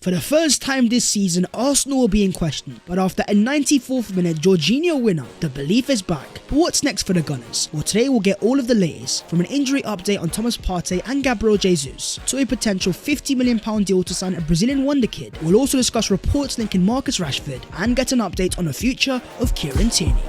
For the first time this season, Arsenal will be in question, but after a 94th minute Georginio winner, the belief is back. But what's next for the Gunners? Well, today we'll get all of the latest, from an injury update on Thomas Partey and Gabriel Jesus, to a potential £50 million deal to sign a Brazilian wonder kid. We'll also discuss reports linking Marcus Rashford and get an update on the future of Kieran Tierney.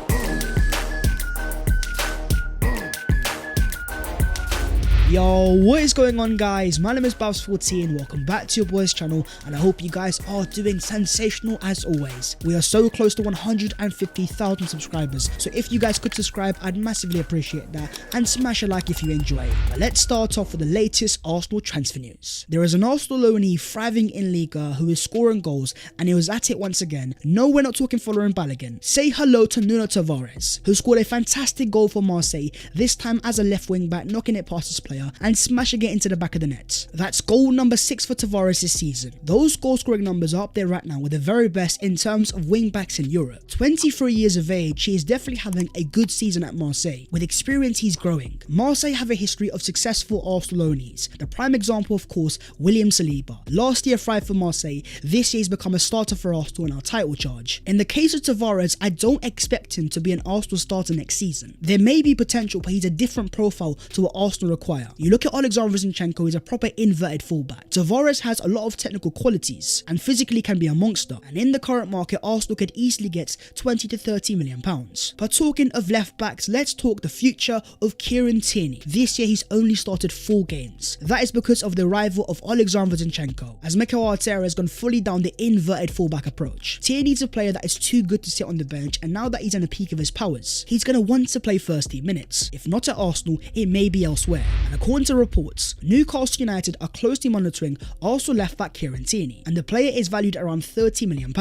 Yo, what is going on, guys? My name is Babs14, welcome back to your boys channel, and I hope you guys are doing sensational as always. We are so close to 150,000 subscribers, so if you guys could subscribe, I'd massively appreciate that, and smash a like if you enjoy. But let's start off with the latest Arsenal transfer news. There is an Arsenal loanee thriving in Liga who is scoring goals, and he was at it once again. No, we're not talking Folarin Balogun. Say hello to Nuno Tavares, who scored a fantastic goal for Marseille, this time as a left wing back, knocking it past his player and smashing it into the back of the net. That's goal number 6 for Tavares this season. Those goal scoring numbers are up there right now with the very best in terms of wing backs in Europe. 23 years of age, he is definitely having a good season at Marseille. With experience, he's growing. Marseille have a history of successful Arsenal loanees. The prime example, of course, William Saliba. Last year thrived for Marseille, this year he's become a starter for Arsenal in our title charge. In the case of Tavares, I don't expect him to be an Arsenal starter next season. There may be potential, but he's a different profile to what Arsenal require. You look at Alexander Zinchenko, he's a proper inverted fullback. Tavares has a lot of technical qualities and physically can be a monster, and in the current market Arsenal could easily get 20 to 30 million pounds. But talking of left backs, let's talk the future of Kieran Tierney. This year he's only started 4 games. That is because of the arrival of Alexander Zinchenko, as Mikel Arteta has gone fully down the inverted fullback approach. Tierney's a player that is too good to sit on the bench, and now that he's in the peak of his powers, he's going to want to play first team minutes. If not at Arsenal, it may be elsewhere. And according to reports, Newcastle United are closely monitoring Arsenal left back Kieran Tierney, and the player is valued at around £30 million.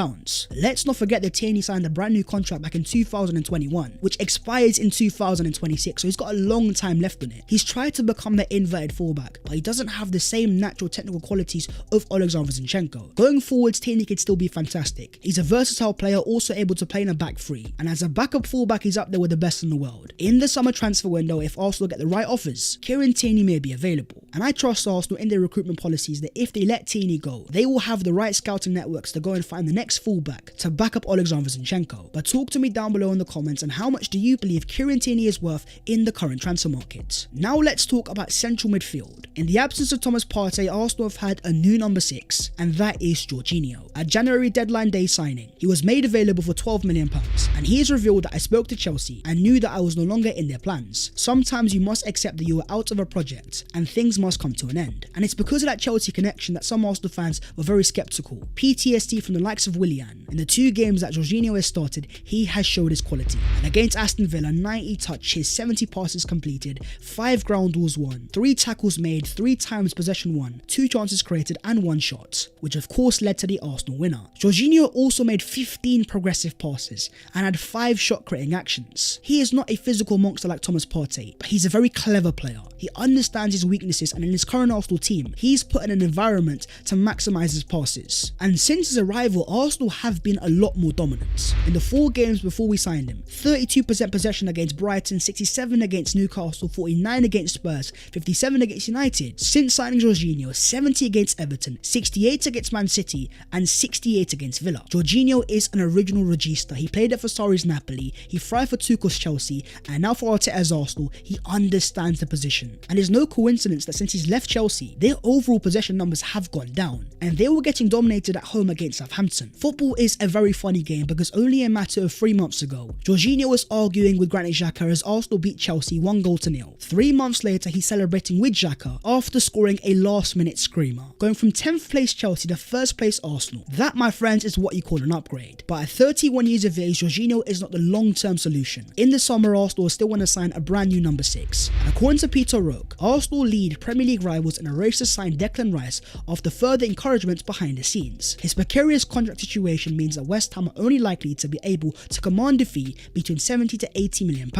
Let's not forget that Tierney signed a brand new contract back in 2021, which expires in 2026, so he's got a long time left on it. He's tried to become the inverted fullback, but he doesn't have the same natural technical qualities of Alexander Zinchenko. Going forwards, Tierney could still be fantastic. He's a versatile player, also able to play in a back three, and as a backup fullback, he's up there with the best in the world. In the summer transfer window, if Arsenal get the right offers, Kieran Tierney may be available, and I trust Arsenal in their recruitment policies that if they let Tierney go, they will have the right scouting networks to go and find the next fullback to back up Alexander Zinchenko. But talk to me down below in the comments, and how much do you believe Kieran Tierney is worth in the current transfer market? Now let's talk about central midfield. In the absence of Thomas Partey, Arsenal have had a new number 6, and that is Georginio. At January deadline day signing, he was made available for £12 million, and he has revealed that I spoke to Chelsea and knew that I was no longer in their plans. Sometimes you must accept that you are out of a project and things must come to an end, and it's because of that Chelsea connection that some Arsenal fans were very skeptical. PTSD from the likes of Willian. In the 2 games that Georginio has started, he has showed his quality, and against Aston Villa, 90 touches, 70 passes completed, 5 ground duels won, 3 tackles made, 3 times possession won, 2 chances created and 1 shot, which of course led to the Arsenal winner. Georginio also made 15 progressive passes and had 5 shot creating actions. He is not a physical monster like Thomas Partey, but he's a very clever player. He understands his weaknesses, and in his current Arsenal team, he's put in an environment to maximise his passes. And since his arrival, Arsenal have been a lot more dominant. In the 4 games before we signed him, 32% possession against Brighton, 67 against Newcastle, 49 against Spurs, 57 against United. Since signing Georginio, 70 against Everton, 68 against Man City, and 68 against Villa. Georginio is an original regista. He played at Sarri's Napoli, he thrived for Tuchel's Chelsea, and now for Arteta's Arsenal, he understands the position. And it's no coincidence that since he's left Chelsea, their overall possession numbers have gone down, and they were getting dominated at home against Southampton. Football is a very funny game, because only a matter of 3 months ago, Georginio was arguing with Granit Xhaka as Arsenal beat Chelsea 1-0. 3 months later, he's celebrating with Xhaka after scoring a last-minute screamer, going from 10th place Chelsea to 1st place Arsenal. That, my friends, is what you call an upgrade. But at 31 years of age, Georginio is not the long-term solution. In the summer, Arsenal still want to sign a brand new number 6, and according to Vitor Roque, Arsenal lead Premier League rivals in a race to sign Declan Rice after further encouragement behind the scenes. His precarious contract situation means that West Ham are only likely to be able to command a fee between £70 to £80 million.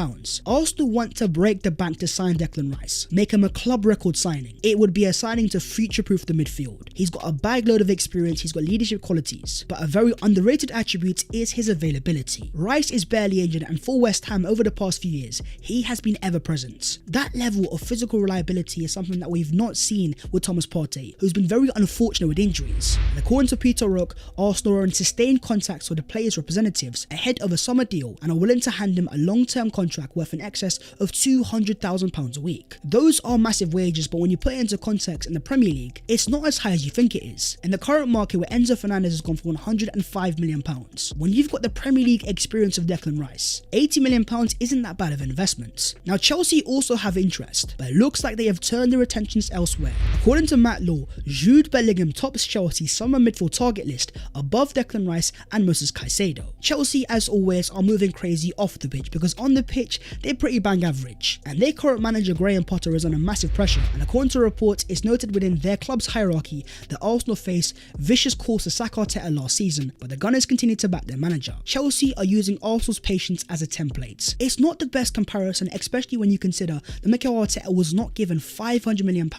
Arsenal want to break the bank to sign Declan Rice, make him a club record signing. It would be a signing to future-proof the midfield. He's got a bag load of experience, he's got leadership qualities, but a very underrated attribute is his availability. Rice is barely injured, and for West Ham over the past few years, he has been ever present. That level of physical technical reliability is something that we've not seen with Thomas Partey, who's been very unfortunate with injuries. And according to Vitor Roque, Arsenal are in sustained contacts with the player's representatives ahead of a summer deal and are willing to hand him a long-term contract worth in excess of £200,000 a week. Those are massive wages, but when you put it into context in the Premier League, it's not as high as you think it is. In the current market where Enzo Fernandez has gone for £105 million, when you've got the Premier League experience of Declan Rice, £80 million isn't that bad of an investment. Now Chelsea also have interest, but it looks like they have turned their attentions elsewhere. According to Matt Law, Jude Bellingham tops Chelsea's summer midfield target list above Declan Rice and Moses Caicedo. Chelsea, as always, are moving crazy off the pitch because on the pitch they're pretty bang average, and their current manager Graham Potter is under massive pressure, and according to reports, it's noted within their club's hierarchy that Arsenal faced vicious calls to sack Arteta last season, but the Gunners continue to back their manager. Chelsea are using Arsenal's patience as a template. It's not the best comparison, especially when you consider that Mikel Arteta was not given £500 million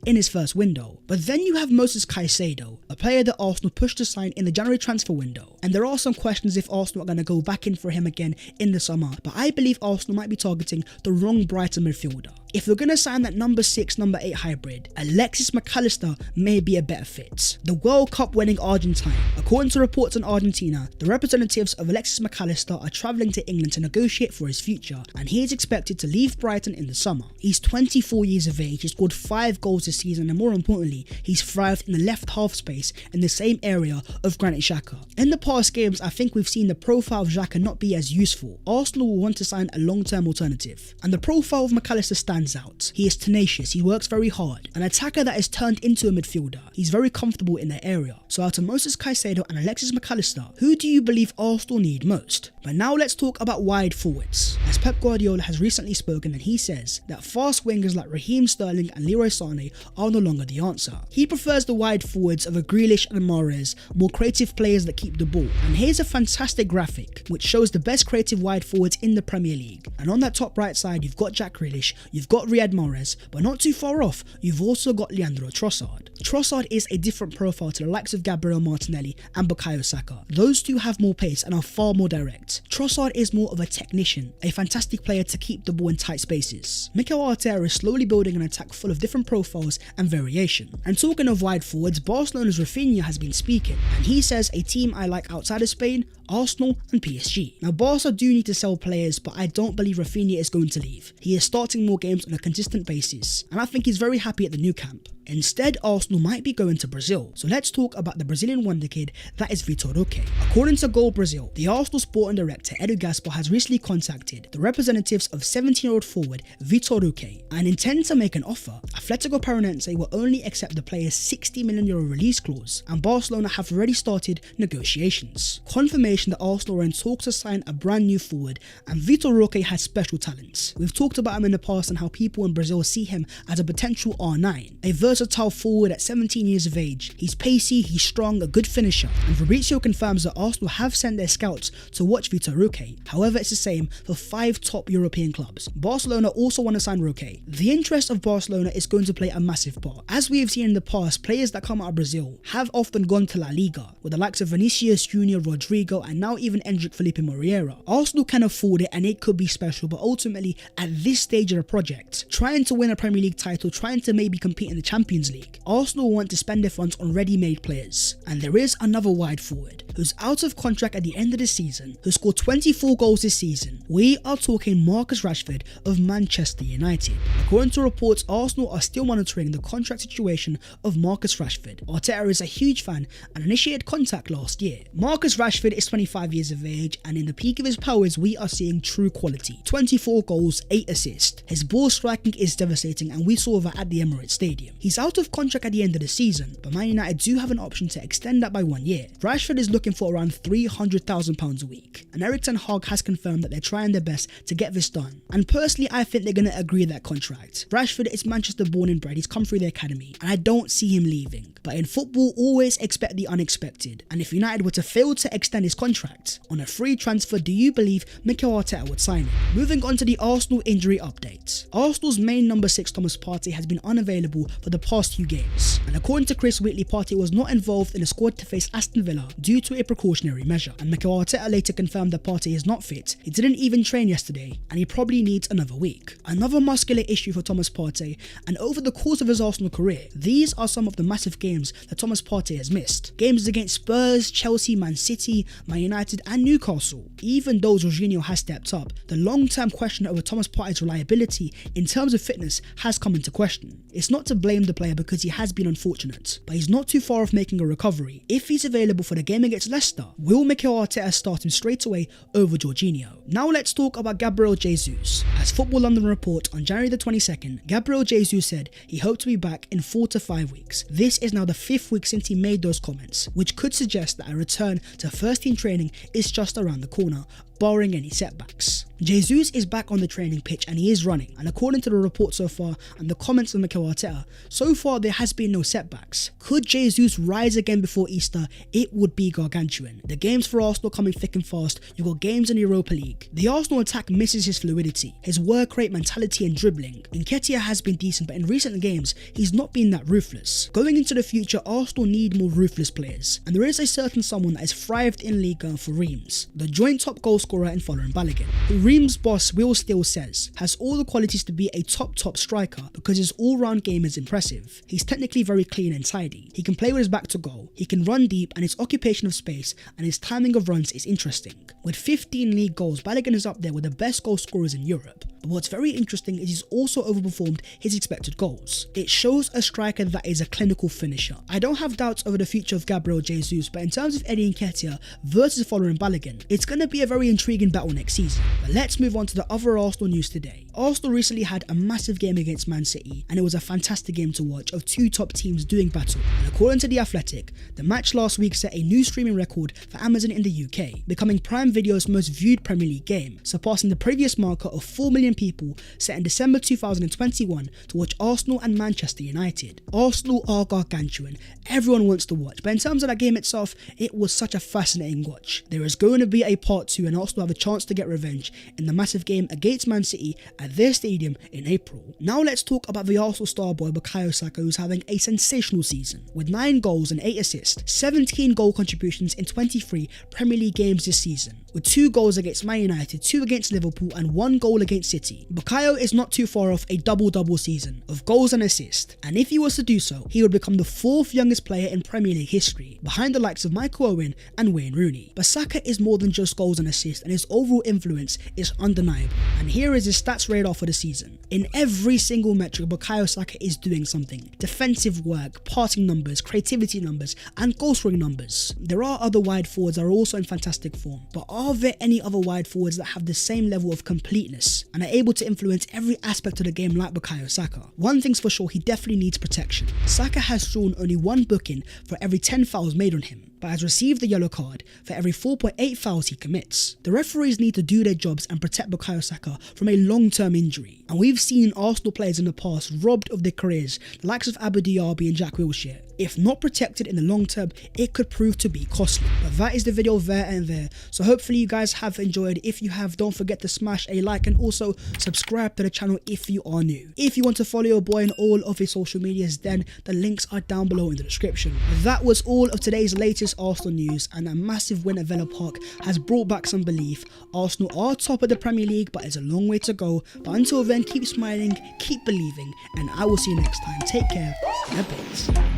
in his first window. But then you have Moses Caicedo, a player that Arsenal pushed to sign in the January transfer window, and there are some questions if Arsenal are going to go back in for him again in the summer, but I believe Arsenal might be targeting the wrong Brighton midfielder. If you're going to sign that number 6, number 8 hybrid, Alexis Mac Allister may be a better fit. The World Cup winning Argentine. According to reports in Argentina, the representatives of Alexis Mac Allister are travelling to England to negotiate for his future, and he is expected to leave Brighton in the summer. He's 24 years of age, he scored 5 goals this season, and more importantly, he's thrived in the left half space in the same area of Granit Xhaka. In the past games, I think we've seen the profile of Xhaka not be as useful. Arsenal will want to sign a long-term alternative, and the profile of Mac Allister stands out. He is tenacious, he works very hard, an attacker that is turned into a midfielder. He's very comfortable in that area. So out of Moses Caicedo and Alexis Mac Allister, who do you believe Arsenal need most? But now let's talk about wide forwards, as Pep Guardiola has recently spoken and he says that fast wingers like Raheem Sterling and Leroy Sané are no longer the answer. He prefers the wide forwards of a Grealish and Mahrez, more creative players that keep the ball. And here's a fantastic graphic which shows the best creative wide forwards in the Premier League. And on that top right side, you've got Jack Grealish, you've got Riyad Mahrez, but not too far off, you've also got Leandro Trossard. Trossard is a different profile to the likes of Gabriel Martinelli and Bukayo Saka. Those two have more pace and are far more direct. Trossard is more of a technician, a fantastic player to keep the ball in tight spaces. Mikel Arteta is slowly building an attack full of different profiles and variation. And talking of wide forwards, Barcelona's Rafinha has been speaking, and he says a team I like outside of Spain, Arsenal and PSG. Now Barca do need to sell players, but I don't believe Rafinha is going to leave. He is starting more games on a consistent basis, and I think he's very happy at the new camp. Instead, Arsenal might be going to Brazil. So let's talk about the Brazilian wonder kid that is Vitor Roque. According to Goal Brazil, the Arsenal sporting director Edu Gaspar has recently contacted the representatives of 17-year-old forward Vitor Roque and intends to make an offer. Atletico Paranaense will only accept the player's €60 million release clause, and Barcelona have already started negotiations. Confirmation that Arsenal are in talks to sign a brand new forward, and Vitor Roque has special talents. We've talked about him in the past and how people in Brazil see him as a potential R9, a versatile forward at 17 years of age. He's pacey, he's strong, a good finisher, and Fabrizio confirms that Arsenal have sent their scouts to watch Vitor Roque. However, it's the same for 5 top European clubs. Barcelona also want to sign Roque. The interest of Barcelona is going to play a massive part. As we have seen in the past, players that come out of Brazil have often gone to La Liga, with the likes of Vinicius Junior, Rodrigo, and now even Endrick Felipe Moreira. Arsenal can afford it and it could be special, but ultimately at this stage of the project, trying to win a Premier League title, trying to maybe compete in the Champions League, Arsenal want to spend their funds on ready-made players. And there is another wide forward who's out of contract at the end of the season, who scored 24 goals this season. We are talking Marcus Rashford of Manchester United. According to reports, Arsenal are still monitoring the contract situation of Marcus Rashford. Arteta is a huge fan and initiated contact last year. Marcus Rashford is 25 years of age, and in the peak of his powers we are seeing true quality. 24 goals, 8 assists. His ball striking is devastating, and we saw that at the Emirates Stadium. He's out of contract at the end of the season, but Man United do have an option to extend that by 1 year. Rashford is looking for around £300,000 a week, and Erik ten Hag has confirmed that they're trying their best to get this done. And personally, I think they're going to agree that contract. Rashford is Manchester born and bred, he's come through the academy, and I don't see him leaving. But in football, always expect the unexpected, and if United were to fail to extend his contract on a free transfer, do you believe Mikel Arteta would sign him? Moving on to the Arsenal injury update. Arsenal's main number 6 Thomas Partey has been unavailable for the past few games, and according to Chris Whitley, Partey was not involved in the squad to face Aston Villa due to a precautionary measure, and Mikel Arteta later confirmed that Partey is not fit. He didn't even train yesterday, and he probably needs another week. Another muscular issue for Thomas Partey, and over the course of his Arsenal career, these are some of the massive games that Thomas Partey has missed. Games against Spurs, Chelsea, Man City, Man United and Newcastle. Even though Georginio has stepped up, the long-term question over Thomas Partey's reliability in terms of fitness has come into question. It's not to blame the player because he has been unfortunate, but he's not too far off making a recovery. If he's available for the game against Leicester, will Mikel Arteta start him straight away over Georginio? Now let's talk about Gabriel Jesus. As Football London report on January the 22nd, Gabriel Jesus said he hoped to be back in 4 to 5 weeks. This is now the 5th week since he made those comments, which could suggest that a return to first team training is just around the corner, barring any setbacks. Jesus is back on the training pitch and he is running, and according to the report so far and the comments of Mikel Arteta, so far there has been no setbacks. Could Jesus rise again before Easter? It would be gargantuan. The games for Arsenal coming thick and fast. You got games in the Europa League. The Arsenal attack misses his fluidity, his work rate, mentality and dribbling. Nketiah has been decent, but in recent games he's not been that ruthless. Going into the future, Arsenal need more ruthless players, and there is a certain someone that has thrived in Ligue 1 for Reims, the joint top goal scorer in Following Balogun, who Reims boss Will Steele says has all the qualities to be a top striker because his all-round game is impressive. He's technically very clean and tidy. He can play with his back to goal, he can run deep, and his occupation of space and his timing of runs is interesting. With 15 league goals, Balogun is up there with the best goal scorers in Europe. But what's very interesting is he's also overperformed his expected goals. It shows a striker that is a clinical finisher. I don't have doubts over the future of Gabriel Jesus, but in terms of Eddie Nketiah versus Following Balogun, it's going to be a very intriguing battle next season. But let's move on to the other Arsenal news today. Arsenal recently had a massive game against Man City, and it was a fantastic game to watch of two top teams doing battle. And according to The Athletic, the match last week set a new streaming record for Amazon in the UK, becoming Prime Video's most viewed Premier League game, surpassing the previous marker of 4 million people set in December 2021 to watch Arsenal and Manchester United. Arsenal are gargantuan, everyone wants to watch, but in terms of that game itself, it was such a fascinating watch. There is going to be a part 2 and Arsenal have a chance to get revenge in the massive game against Man City at their stadium in April. Now let's talk about the Arsenal star boy Bukayo Saka, who's having a sensational season with 9 goals and 8 assists, 17 goal contributions in 23 Premier League games this season, with 2 goals against Man United, 2 against Liverpool and 1 goal against City. Bukayo is not too far off a double-double season of goals and assists, and if he was to do so, he would become the 4th youngest player in Premier League history, behind the likes of Michael Owen and Wayne Rooney. But Saka is more than just goals and assists, and his overall influence is undeniable. And here is his stats radar for the season. In every single metric, Bukayo Saka is doing something. Defensive work, passing numbers, creativity numbers, and goal scoring numbers. There are other wide forwards that are also in fantastic form, but are there any other wide forwards that have the same level of completeness and are able to influence every aspect of the game like Bukayo Saka? One thing's for sure, he definitely needs protection. Saka has drawn only 1 booking for every 10 fouls made on him, but has received the yellow card for every 4.8 fouls he commits. The referees need to do their jobs and protect Bukayo Saka from a long-term injury, and we've seen Arsenal players in the past robbed of their careers, the likes of Abu Diaby and Jack Wilshere. If not protected in the long term, it could prove to be costly. But that is the video there and there, so hopefully you guys have enjoyed. If you have, don't forget to smash a like and also subscribe to the channel if you are new. If you want to follow your boy on all of his social medias, then the links are down below in the description. That was all of today's latest Arsenal news, and a massive win at Villa Park has brought back some belief. Arsenal are top of the Premier League, but it's a long way to go. But until then, keep smiling, keep believing, and I will see you next time. Take care and a bit.